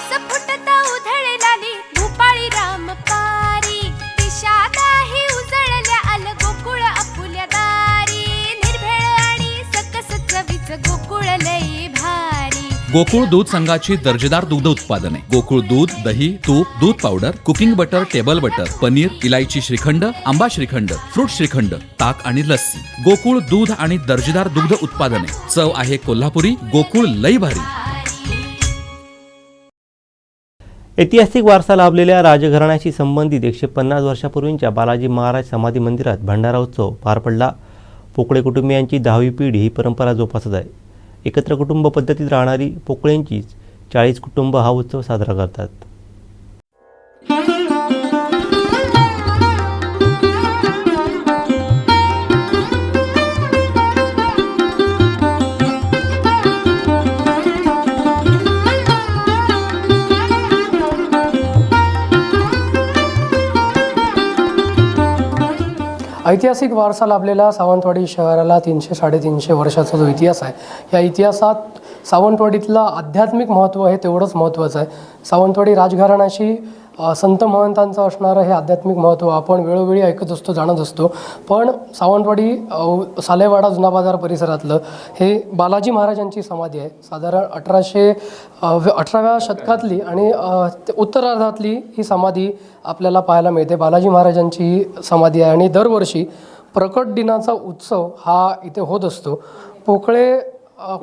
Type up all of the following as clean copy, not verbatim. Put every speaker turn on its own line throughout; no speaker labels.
रस फुटता उधळलाली भूपाळी रामपारी दिशादाही उजळल्या आल गोकुळ आपुल्या दारी निर्भेळ आणि सकस चवीच गोकुळ लई भारी।
गोकुळ दूध संघाची दर्जेदार दुग्ध उत्पादने गोकुळ दूध, दही, तूप, दूध powder, cooking butter, table butter, paneer, इलायची श्रीखंड, आंबा श्रीखंड, फ्रूट श्रीखंड, ताक आणि लस्सी। गोकुळ दूध आणि दर्जेदार दुग्ध उत्पादने, चव आहे कोल्हापुरी, गोकुळ लई भारी।
ऐतिहासिक वारसा लाभलेल्या राजघराण्याशी संबंधित 150 वर्षापूर्वीच्या बालाजी महाराज समाधी मंदिरात भंडारा उत्सव पार पडला। पोकळे कुटुंबियांची 10वी पिढी ही परंपरा जोपासत आहे। एकत्र कुटुंब पद्धतीत राहणारी पोकळेंची 40 कुटुंब हा उत्सव साजरा करतात।
ऐतिहासिक वारसा लाभलेल्या सावंतवाडी शहराला 300-350 वर्षाचा जो इतिहास आहे, या इतिहासात सावंतवाडीतलं आध्यात्मिक महत्त्व हे तेवढंच महत्त्वाचं आहे। सावंतवाडी राजघराण्याशी संत महंतांचं असणारं हे आध्यात्मिक महत्त्व आपण वेळोवेळी ऐकत असतो, जाणत असतो। पण सावंतवाडी सालेवाडा जुना बाजार परिसरातलं हे बालाजी महाराजांची समाधी आहे। साधारण 18व्या शतकातली आणि उत्तरार्धातली ही समाधी आपल्याला पाहायला मिळते। बालाजी महाराजांची ही समाधी आहे आणि दरवर्षी प्रकट दिनाचा उत्सव हा इथे होत असतो। पोकळे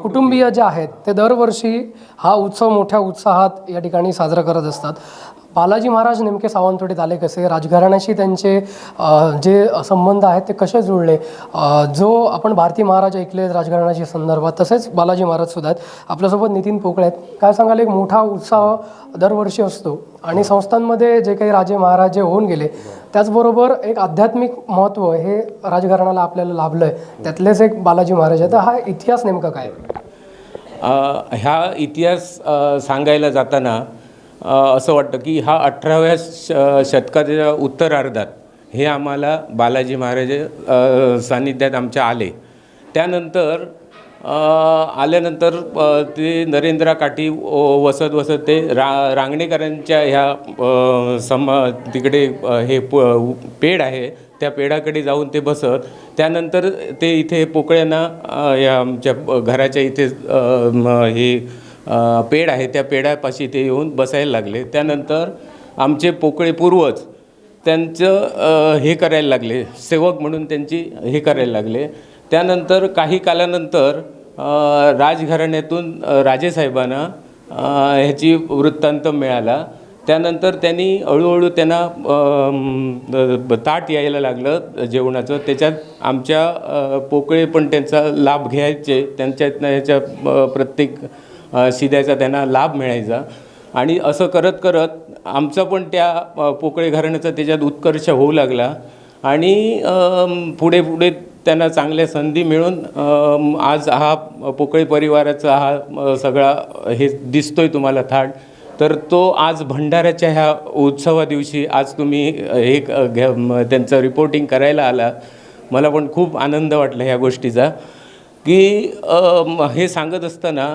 कुटुंबीय जे आहेत ते दरवर्षी हा उत्सव मोठ्या उत्साहात या ठिकाणी साजरा करत असतात। बालाजी महाराज नेमके सावंतवाडीत आले कसे, राजघराण्याशी त्यांचे जे संबंध आहेत ते कसे जुळले, जो आपण भारती महाराज ऐकले राजघराण्याशी संदर्भात, तसेच बालाजी महाराज सुद्धा आहेत। आपल्यासोबत नितीन पोकळे आहेत। काय सांगाल, एक मोठा उत्साह दरवर्षी असतो आणि संस्थांमध्ये जे काही राजे महाराज जे होऊन गेले त्याचबरोबर एक आध्यात्मिक महत्त्व हे राजघराण्याला आपल्याला लाभलं आहे, त्यातलेच एक बालाजी महाराज आहे। तर हा इतिहास नेमका काय?
ह्या इतिहास सांगायला जाताना असं वाटतं की हा 18व्या शतकाच्या उत्तरार्धात हे आम्हाला बालाजी महाराज सान्निध्यात आमच्या आले। त्यानंतर आल्यानंतर ते नरेंद्र काठी वसत ते रांगणेकरांच्या ह्या तिकडे हे पेड आहे, त्या पेडाकडे जाऊन ते बसत। त्यानंतर ते इथे पोकळ्यांना या आमच्या घराच्या इथे हे पेड आहे त्या पेडापाशी ते येऊन बसायला लागले। त्यानंतर आमचे पोकळे पूर्वज त्यांचं हे करायला लागले, सेवक म्हणून त्यांची हे करायला लागले। त्यानंतर काही कालानंतर राजघराण्यातून राजेसाहेबांना ह्याची वृत्तांत मिळाला। त्यानंतर त्यांनी हळूहळू त्यांना ताट यायला लागलं जेवणाचं, त्याच्यात आमच्या पोकळे पण त्यांचा लाभ घ्यायचे, त्यांच्यातनं ह्याच्या प्रत्येक शिद्याचा त्यांना लाभ मिळायचा। आणि असं करत करत आमचा पण त्या पोकळे घराण्याचा त्याच्यात उत्कर्ष होऊ लागला आणि पुढे पुढे त्यांना चांगल्या संधी मिळून आज हा पोकळे परिवाराचा हा सगळा हे दिसतोय तुम्हाला थाट। तर तो आज भंडाऱ्याच्या ह्या उत्सवा दिवशी आज तुम्ही हे त्यांचं रिपोर्टिंग करायला आला, मला पण खूप आनंद वाटला ह्या गोष्टीचा की हे सांगत असताना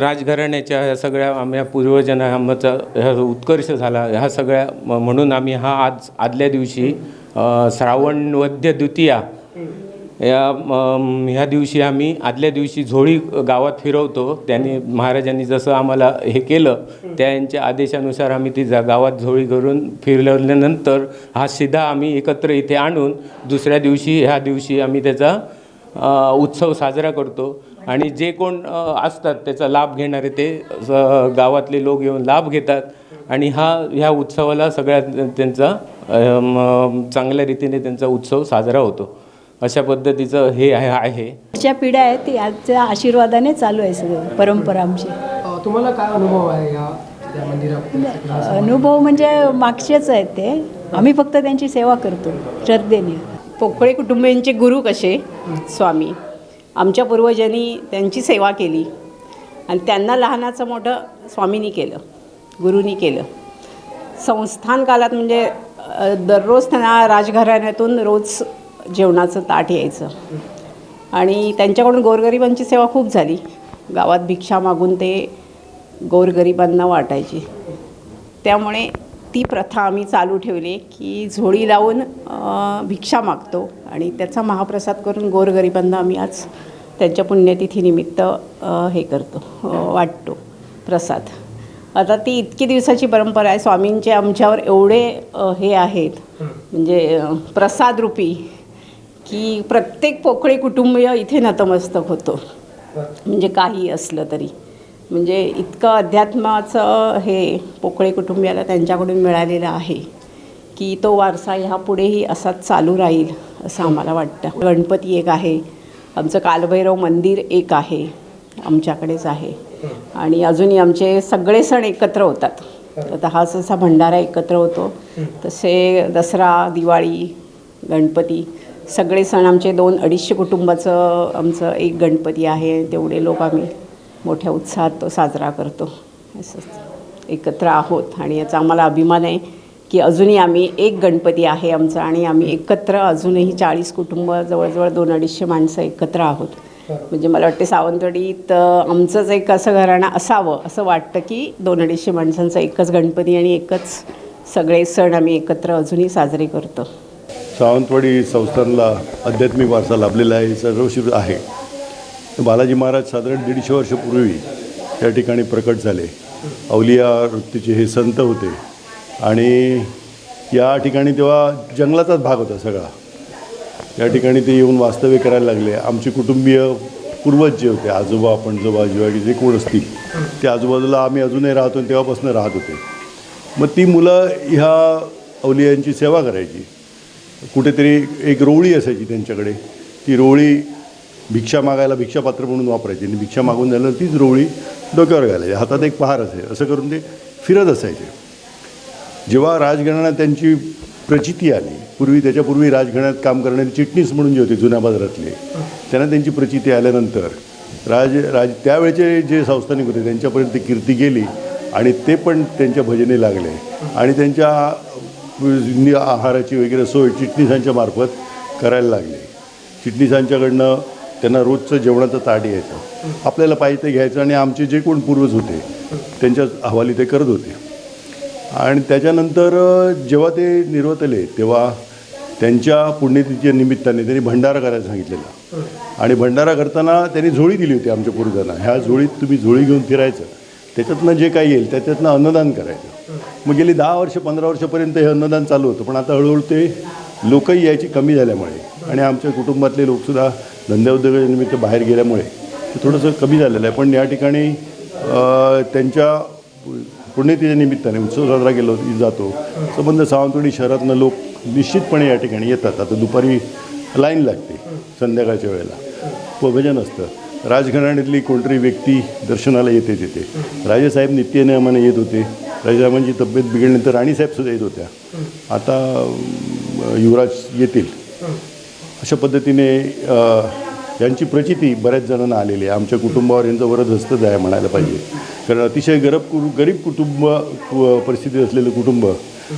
राजघराण्याच्या ह्या सगळ्या आम्ही पूर्वजांना आमचा ह्या उत्कर्ष झाला ह्या सगळ्या म्हणून आम्ही हा आज आदल्या दिवशी श्रावण वद्य द्वितीया ह्या दिवशी आम्ही आदल्या दिवशी झोळी गावात फिरवतो। त्यांनी महाराजांनी जसं आम्हाला हे केलं त्यांच्या आदेशानुसार आम्ही ती गावात झोळी करून फिरवल्यानंतर हा शिधा आम्ही एकत्र इथे आणून दुसऱ्या दिवशी ह्या दिवशी आम्ही त्याचा उत्सव साजरा करतो। आणि जे कोण असतात त्याचा लाभ घेणारे ते गावातले लोक येऊन लाभ घेतात आणि ह्या उत्सवाला सगळ्या त्यांचा चांगल्या रीतीने त्यांचा उत्सव साजरा होतो। अशा पद्धतीचं हे आहे।
ज्या पिढ्या आहेत ती आजच्या आशीर्वादाने चालू आहे सगळं परंपरा आमची।
तुम्हाला काय अनुभव आहे या मंदिरात?
अनुभव म्हणजे मागचेच आहेत ते, आम्ही फक्त त्यांची सेवा करतो श्रद्धेने।
पोकळे कुटुंबियांचे गुरु कसे स्वामी, आमच्या पूर्वजांनी त्यांची सेवा केली आणि त्यांना लहानाचं मोठं स्वामींनी केलं, गुरुनी केलं। संस्थान काळात म्हणजे दररोज त्यांना राजघराण्यातून रोज जेवणाचं ताट यायचं आणि त्यांच्याकडून गोरगरिबांची सेवा खूप झाली। गावात भिक्षा मागून ते गोरगरिबांना वाटायची. त्यामुळे ती प्रथा आम्ही चालू ठेवली की झोळी लावून भिक्षा मागतो आणि त्याचा महाप्रसाद करून गोरगरिबांना आम्ही आज त्यांच्या पुण्यतिथीनिमित्त हे करतो, वाटतो प्रसाद. आता ती इतकी दिवसाची परंपरा आहे. स्वामींचे आमच्यावर एवढे हे आहेत म्हणजे प्रसादरूपी की प्रत्येक पोकळी कुटुंबीय इथे नतमस्तक होतो, म्हणजे काही असलं तरी. म्हणजे इतकं अध्यात्माचं हे पोकळे कुटुंबियाला त्यांच्याकडून मिळालेलं आहे की तो वारसा ह्यापुढेही असाच चालू राहील असं आम्हाला वाटतं. गणपती एक आहे, आमचं कालभैरव मंदिर एक आहे, आमच्याकडेच आहे. आणि अजूनही आमचे सगळे सण एकत्र होतात. आता हा जसा भंडारा एकत्र होतो तसे दसरा, दिवाळी, गणपती सगळे सण आमचे 200-250 कुटुंबाचं आमचं एक गणपती आहे. तेवढे लोक आम्ही मोठ्या उत्साहात तो साजरा करतो. असंच एकत्र आहोत आणि याचा आम्हाला अभिमान आहे की अजूनही आम्ही एक गणपती आहे आमचा आणि आम्ही एकत्र अजूनही 40 कुटुंब, जवळजवळ 200-250 माणसं एकत्र आहोत. म्हणजे मला वाटते सावंतवाडीत आमचंच एक असं घराणं असावं असं वाटतं की 200-250 माणसांचा एकच गणपती आणि एकच सगळे सण आम्ही एकत्र अजूनही साजरे करतो.
सावंतवाडी संस्थानला आध्यात्मिक वारसा लाभलेला आहे, सर्वश्रुत आहे. बालाजी महाराज साधारण 150 वर्षापूर्वी या ठिकाणी प्रकट झाले. अवलिया वृत्तीचे हे संत होते आणि या ठिकाणी तेव्हा जंगलाचाच भाग होता सगळा. या ठिकाणी ते येऊन वास्तव्य करायला लागले. आमचे कुटुंबीय पूर्वज जे होते, आजोबा, पणजोबा, जिवाजी जे कोण असतील ते आजूबाजूला आम्ही अजूनही राहतो आणि तेव्हापासून राहत होते. मग ती मुलं ह्या अवलियांची सेवा करायची. कुठेतरी एक रोवळी असायची त्यांच्याकडे. ती रोवळी भिक्षा मागायला भिक्षापात्र म्हणून वापरायची आणि भिक्षा मागून झाल्यावर तीच रोवळी डोक्यावर घालायची, हातात एक पहार असायचं. असं करून ते फिरत असायचे. जेव्हा राजघराण्यात त्यांची प्रचिती आली, त्याच्यापूर्वी राजघराण्यात काम करणारे चिटणीस म्हणून जे होते जुन्या बाजारातले, त्यांना त्यांची प्रचिती आल्यानंतर त्यावेळेचे जे संस्थानिक होते त्यांच्यापर्यंत कीर्ती गेली आणि ते पण त्यांच्या भजने लागले आणि त्यांच्या आहाराची वगैरे सोय चिटणीसांच्या मार्फत करायला लागले. चिटणीसांच्याकडनं त्यांना रोजचं जेवणाचं ताट यायचं, आपल्याला पाहिजे ते घ्यायचं आणि आमचे जे कोण पूर्वज होते त्यांच्या हवाली ते करत होते. आणि त्याच्यानंतर जेव्हा ते निर्वतले तेव्हा त्यांच्या पुण्यतिथीच्या निमित्ताने त्यांनी भंडारा करायला सांगितलेला आणि भंडारा करताना त्यांनी झोळी दिली होती आमच्या पूर्वजांना. ह्या झोळीत तुम्ही झोळी घेऊन फिरायचं, त्याच्यातनं जे काही येईल त्याच्यातनं अन्नदान करायचं. मग गेली 10 वर्ष 15 वर्षापर्यंत हे अन्नदान चालू होतं. पण आता हळूहळू ते लोकही यायची कमी झाल्यामुळे आणि आमच्या कुटुंबातले लोकसुद्धा धंद्या उद्योगानिमित्त बाहेर गेल्यामुळे ते थोडंसं कमी झालेलं आहे. पण या ठिकाणी त्यांच्या पुण्यतिथीच्या निमित्ताने उत्सव साजरा केला जातो. संबंध सावंतवाडी शहरातनं लोक निश्चितपणे या ठिकाणी येतात. आता दुपारी लाईन लागते संध्याकाळच्या वेळेला व भजन असतं. राजघराण्यातली कोणतरी व्यक्ती दर्शनाला येते तिथे. राजेसाहेब नित्यनियमाने येत होते. राजेसाहेबांची तब्येत बिघडल्यानंतर राणीसाहेबसुद्धा येत होत्या. आता युवराज येतील. अशा पद्धतीने यांची प्रचिती बऱ्याच जणांना आलेली आहे. आमच्या कुटुंबावर यांचं वरदहस्तच आहे म्हणायला पाहिजे. कारण अतिशय गरीब कुटुंब परिस्थितीत असलेलं कुटुंब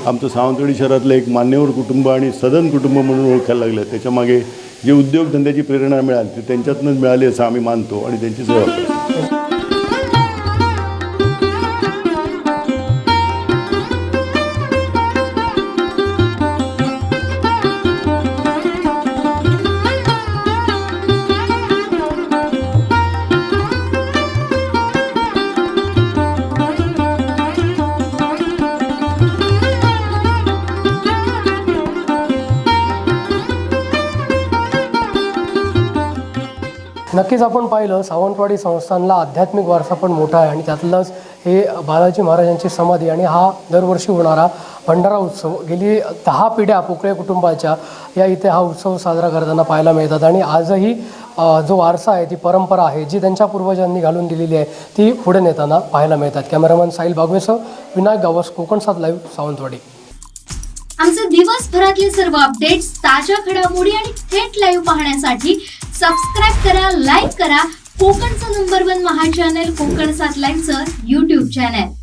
आमचं सावंतवाडी शहरातलं एक मान्यवर कुटुंब आणि सदन कुटुंब म्हणून ओळखायला लागलं. त्याच्यामागे जे उद्योगधंद्याची प्रेरणा मिळाली ती त्यांच्यातूनच मिळाली असं आम्ही मानतो आणि त्यांची सेवा करतो.
नक्कीच आपण पाहिलं सावंतवाडी संस्थानला आध्यात्मिक वारसा पण मोठा आहे आणि त्यातलंच हे बालाजी महाराजांची समाधी आणि हा दरवर्षी होणारा भंडारा उत्सव गेली 10 पिढ्या पोकळे कुटुंबाच्या या इथे हा उत्सव साजरा करताना पाहायला मिळतात. आणि आजही जो वारसा आहे, ती परंपरा आहे जी त्यांच्या पूर्वजांनी घालून दिलेली आहे ती पुढे नेताना पाहायला मिळतात. Cameraman Sahil बागवेसह Vinayak Gawas, Konkan 7 live, Sawantwadi.
आमचे दिवसभरातले सर्व अपडेट्स, ताज्या घडामोडी आणि थेट लाईव्ह पाहण्यासाठी सबस्क्राईब करा, लाईक करा कोकणचं नंबर 1 महा चॅनल कोकण 7 लाईव्हचं YouTube चॅनल.